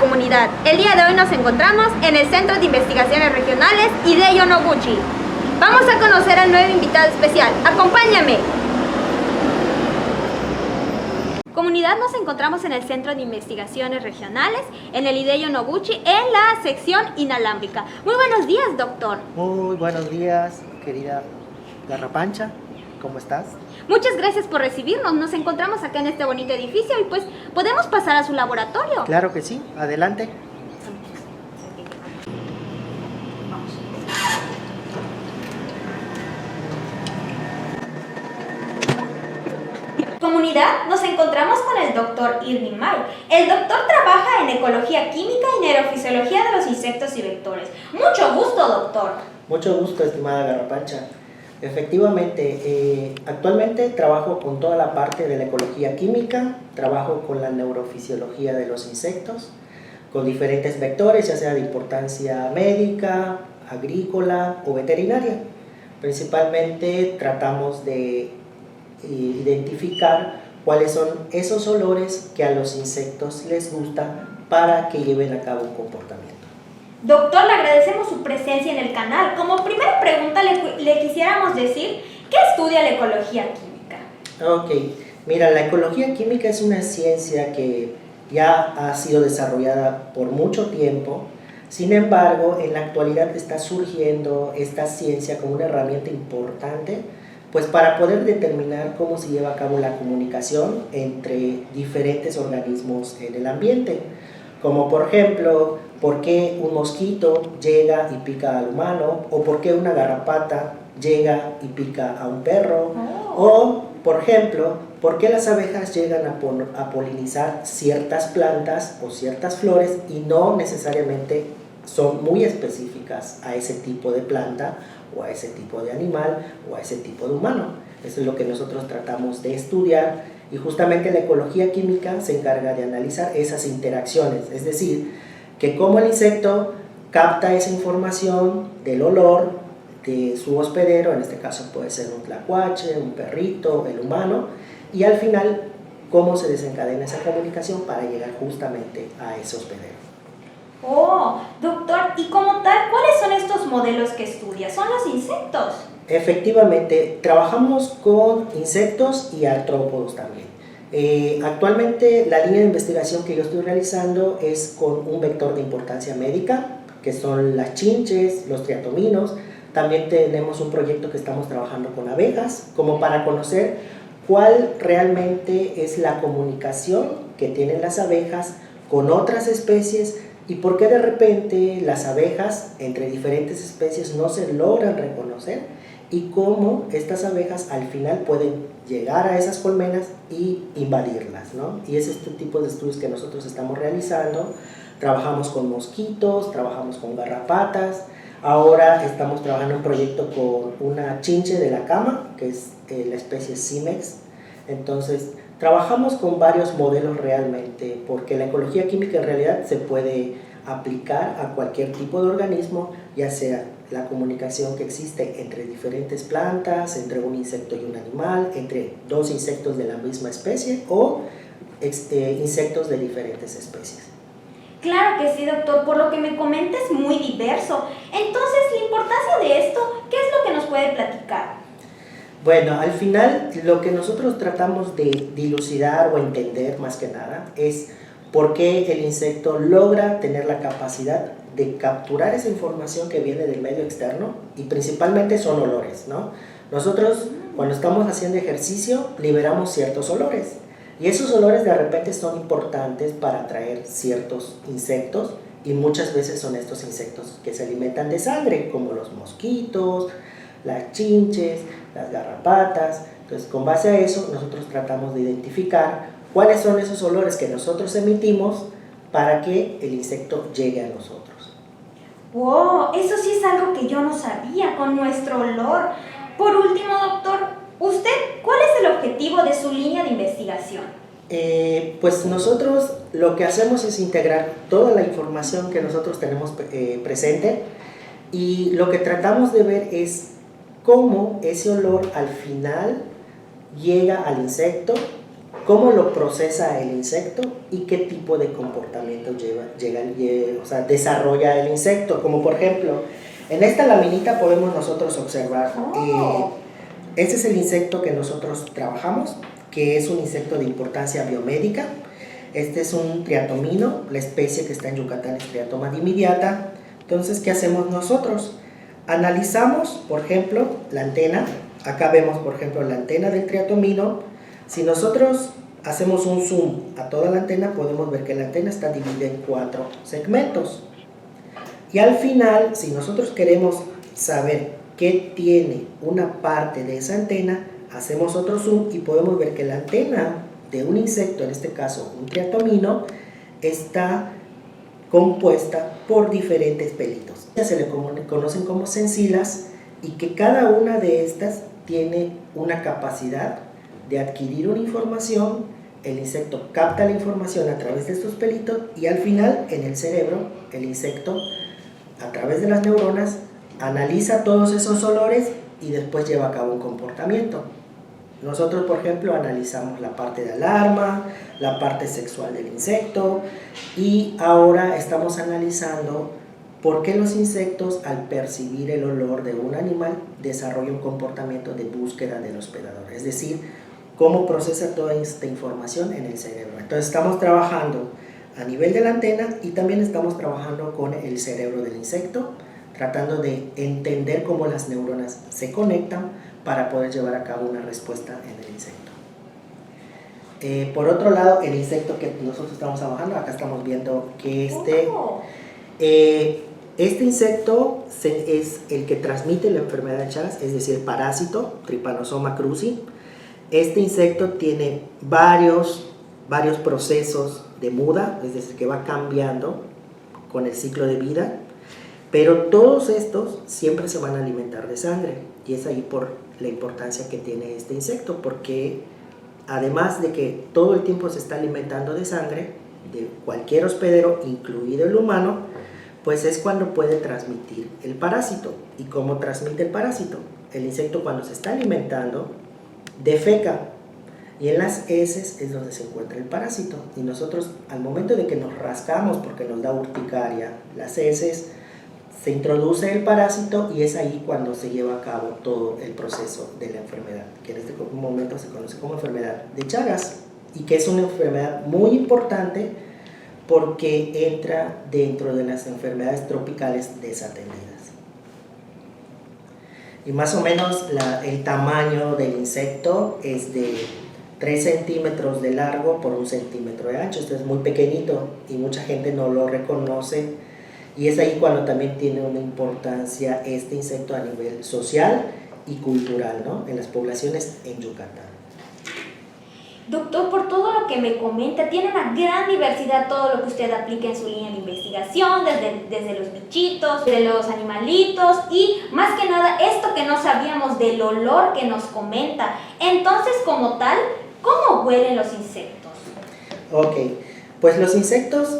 comunidad. El día de hoy nos encontramos en el Centro de Investigaciones Regionales Hideo Noguchi. Vamos a conocer al nuevo invitado especial. ¡Acompáñame! Comunidad, nos encontramos en el Centro de Investigaciones Regionales, en el Hideo Noguchi, en la sección inalámbrica. Muy buenos días, doctor. Muy buenos días, querida Garrapancha. ¿Cómo estás? Muchas gracias por recibirnos. Nos encontramos acá en este bonito edificio y pues podemos pasar a su laboratorio. Claro que sí, adelante. Comunidad, nos encontramos con el doctor Irving May. El doctor trabaja en ecología química y neurofisiología de los insectos y vectores. Mucho gusto, doctor. Mucho gusto, estimada Garrapancha. Efectivamente, actualmente trabajo con toda la parte de la ecología química, trabajo con la neurofisiología de los insectos, con diferentes vectores, ya sea de importancia médica, agrícola o veterinaria. Principalmente tratamos de identificar cuáles son esos olores que a los insectos les gusta para que lleven a cabo un comportamiento. Doctor, le agradecemos su presencia en el canal. Como primera pregunta le quisiéramos decir, ¿qué estudia la ecología química? Ok, mira, la ecología química es una ciencia que ya ha sido desarrollada por mucho tiempo. Sin embargo, en la actualidad está surgiendo esta ciencia como una herramienta importante, pues para poder determinar cómo se lleva a cabo la comunicación entre diferentes organismos en el ambiente. Como por ejemplo, por qué un mosquito llega y pica al humano, o por qué una garrapata llega y pica a un perro, o por ejemplo, por qué las abejas llegan a polinizar ciertas plantas o ciertas flores y no necesariamente son muy específicas a ese tipo de planta o a ese tipo de animal o a ese tipo de humano. Eso es lo que nosotros tratamos de estudiar, y justamente la ecología química se encarga de analizar esas interacciones, es decir, que cómo el insecto capta esa información del olor de su hospedero, en este caso puede ser un tlacuache, un perrito, el humano, y al final cómo se desencadena esa comunicación para llegar justamente a ese hospedero. Oh, doctor, y como tal, ¿cuáles son estos modelos que estudia? ¿Son los insectos? Efectivamente, trabajamos con insectos y artrópodos también. Actualmente la línea de investigación que yo estoy realizando es con un vector de importancia médica, que son las chinches, los triatominos. También tenemos un proyecto que estamos trabajando con abejas, como para conocer cuál realmente es la comunicación que tienen las abejas con otras especies y por qué de repente las abejas entre diferentes especies no se logran reconocer, y cómo estas abejas al final pueden llegar a esas colmenas y invadirlas, ¿no? Y es este tipo de estudios que nosotros estamos realizando. Trabajamos con mosquitos, trabajamos con garrapatas. Ahora estamos trabajando en un proyecto con una chinche de la cama, que es la especie Cimex. Entonces, trabajamos con varios modelos realmente, porque la ecología química en realidad se puede aplicar a cualquier tipo de organismo, ya sea la comunicación que existe entre diferentes plantas, entre un insecto y un animal, entre dos insectos de la misma especie o insectos de diferentes especies. Claro que sí, doctor, por lo que me comenta es muy diverso. Entonces, la importancia de esto, ¿qué es lo que nos puede platicar? Bueno, al final lo que nosotros tratamos de dilucidar o entender más que nada es por qué el insecto logra tener la capacidad de capturar esa información que viene del medio externo, y principalmente son olores, ¿no? Nosotros cuando estamos haciendo ejercicio liberamos ciertos olores, y esos olores de repente son importantes para atraer ciertos insectos, y muchas veces son estos insectos que se alimentan de sangre, como los mosquitos, las chinches, las garrapatas. Entonces, con base a eso, nosotros tratamos de identificar cuáles son esos olores que nosotros emitimos para que el insecto llegue a nosotros. ¡Wow! Eso sí es algo que yo no sabía, con nuestro olor. Por último, doctor, ¿usted cuál es el objetivo de su línea de investigación? Pues nosotros lo que hacemos es integrar toda la información que nosotros tenemos presente, y lo que tratamos de ver es cómo ese olor al final llega al insecto cómo lo procesa el insecto y qué tipo de comportamiento desarrolla el insecto. Como por ejemplo, en esta laminita podemos nosotros observar, ese es el insecto que nosotros trabajamos, que es un insecto de importancia biomédica. Este es un triatomino, la especie que está en Yucatán es Triatoma dimidiata. Entonces, ¿qué hacemos nosotros? Analizamos, por ejemplo, la antena. Acá vemos, por ejemplo, la antena del triatomino. Si nosotros hacemos un zoom a toda la antena, podemos ver que la antena está dividida en 4 segmentos. Y al final, si nosotros queremos saber qué tiene una parte de esa antena, hacemos otro zoom y podemos ver que la antena de un insecto, en este caso un triatomino, está compuesta por diferentes pelitos. Se le conocen como sensilas y que cada una de estas tiene una capacidad de adquirir una información. El insecto capta la información a través de estos pelitos y al final en el cerebro el insecto a través de las neuronas analiza todos esos olores y después lleva a cabo un comportamiento. Nosotros, por ejemplo, analizamos la parte de alarma, la parte sexual del insecto y ahora estamos analizando por qué los insectos al percibir el olor de un animal desarrollan un comportamiento de búsqueda del hospedador, es decir, cómo procesa toda esta información en el cerebro. Entonces estamos trabajando a nivel de la antena y también estamos trabajando con el cerebro del insecto, tratando de entender cómo las neuronas se conectan para poder llevar a cabo una respuesta en el insecto. Por otro lado, el insecto que nosotros estamos trabajando, acá estamos viendo que este insecto es el que transmite la enfermedad de Chagas, es decir, el parásito Trypanosoma cruzi. Este insecto tiene varios procesos de muda, es decir, que va cambiando con el ciclo de vida, pero todos estos siempre se van a alimentar de sangre y es ahí por la importancia que tiene este insecto, porque además de que todo el tiempo se está alimentando de sangre de cualquier hospedero, incluido el humano, pues es cuando puede transmitir el parásito. ¿Y cómo transmite el parásito? El insecto cuando se está alimentando defeca y en las heces es donde se encuentra el parásito y nosotros al momento de que nos rascamos porque nos da urticaria las heces, se introduce el parásito y es ahí cuando se lleva a cabo todo el proceso de la enfermedad, que en este momento se conoce como enfermedad de Chagas y que es una enfermedad muy importante porque entra dentro de las enfermedades tropicales desatendidas. Y más o menos el tamaño del insecto es de 3 centímetros de largo por 1 centímetro de ancho. Esto es muy pequeñito y mucha gente no lo reconoce. Y es ahí cuando también tiene una importancia este insecto a nivel social y cultural, ¿no? En las poblaciones en Yucatán. Doctor, por todo lo que me comenta, tiene una gran diversidad todo lo que usted aplica en su línea de investigación, desde los bichitos, de los animalitos y más que nada esto que no sabíamos del olor que nos comenta. Entonces, como tal, ¿cómo huelen los insectos? Ok, pues los insectos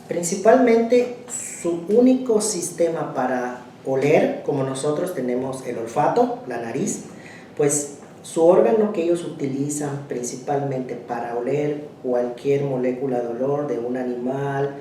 principalmente su único sistema para oler, como nosotros tenemos el olfato, la nariz, pues su órgano que ellos utilizan principalmente para oler cualquier molécula de olor de un animal,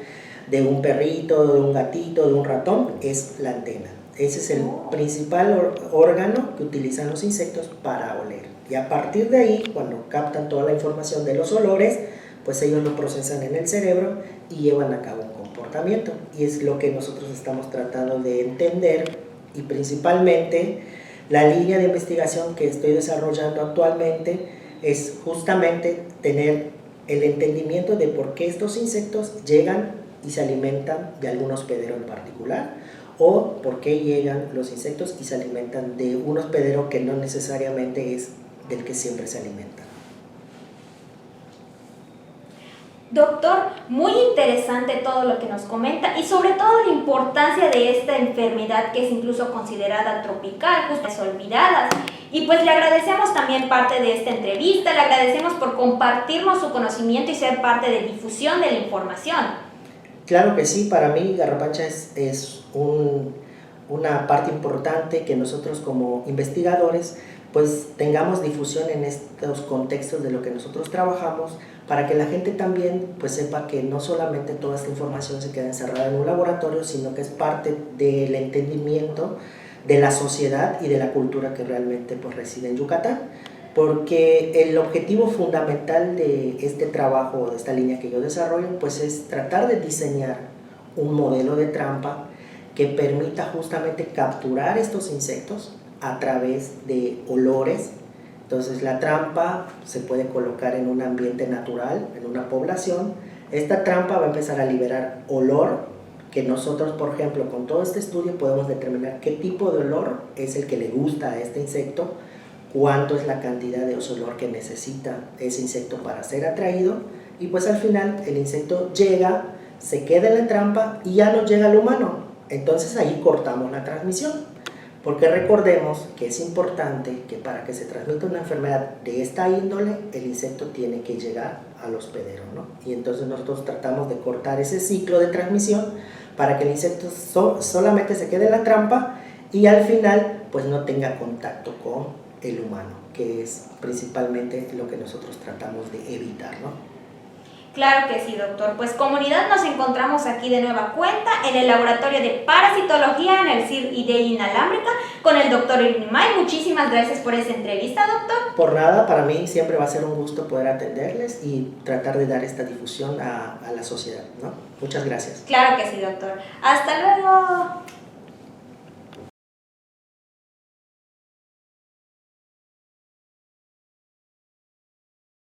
de un perrito, de un gatito, de un ratón, es la antena. Ese es el principal órgano que utilizan los insectos para oler. Y a partir de ahí, cuando captan toda la información de los olores, pues ellos lo procesan en el cerebro y llevan a cabo un comportamiento. Y es lo que nosotros estamos tratando de entender y principalmente la línea de investigación que estoy desarrollando actualmente es justamente tener el entendimiento de por qué estos insectos llegan y se alimentan de algún hospedero en particular o por qué llegan los insectos y se alimentan de un hospedero que no necesariamente es del que siempre se alimentan. Doctor, muy interesante todo lo que nos comenta y sobre todo la importancia de esta enfermedad que es incluso considerada tropical, justo las olvidadas. Y pues le agradecemos también parte de esta entrevista, le agradecemos por compartirnos su conocimiento y ser parte de difusión de la información. Claro que sí, para mí Garrapacha es una parte importante que nosotros como investigadores pues tengamos difusión en estos contextos de lo que nosotros trabajamos, para que la gente también pues sepa que no solamente toda esta información se queda encerrada en un laboratorio, sino que es parte del entendimiento de la sociedad y de la cultura que realmente pues reside en Yucatán. Porque el objetivo fundamental de este trabajo, de esta línea que yo desarrollo, pues es tratar de diseñar un modelo de trampa que permita justamente capturar estos insectos a través de olores. Entonces la trampa se puede colocar en un ambiente natural, en una población. Esta trampa va a empezar a liberar olor, que nosotros, por ejemplo, con todo este estudio podemos determinar qué tipo de olor es el que le gusta a este insecto, cuánto es la cantidad de olor que necesita ese insecto para ser atraído, y pues al final el insecto llega, se queda en la trampa y ya no llega al humano. Entonces ahí cortamos la transmisión, porque recordemos que es importante que para que se transmita una enfermedad de esta índole, el insecto tiene que llegar al hospedero, ¿no? Y entonces nosotros tratamos de cortar ese ciclo de transmisión para que el insecto solamente se quede en la trampa y al final pues no tenga contacto con el humano, que es principalmente lo que nosotros tratamos de evitar, ¿no? Claro que sí, doctor. Pues comunidad, nos encontramos aquí de nueva cuenta en el laboratorio de parasitología en el CIR IDEI Inalámbrica con el doctor Irinimay. Muchísimas gracias por esta entrevista, doctor. Por nada, para mí siempre va a ser un gusto poder atenderles y tratar de dar esta difusión a la sociedad, ¿no? Muchas gracias. Claro que sí, doctor. Hasta luego.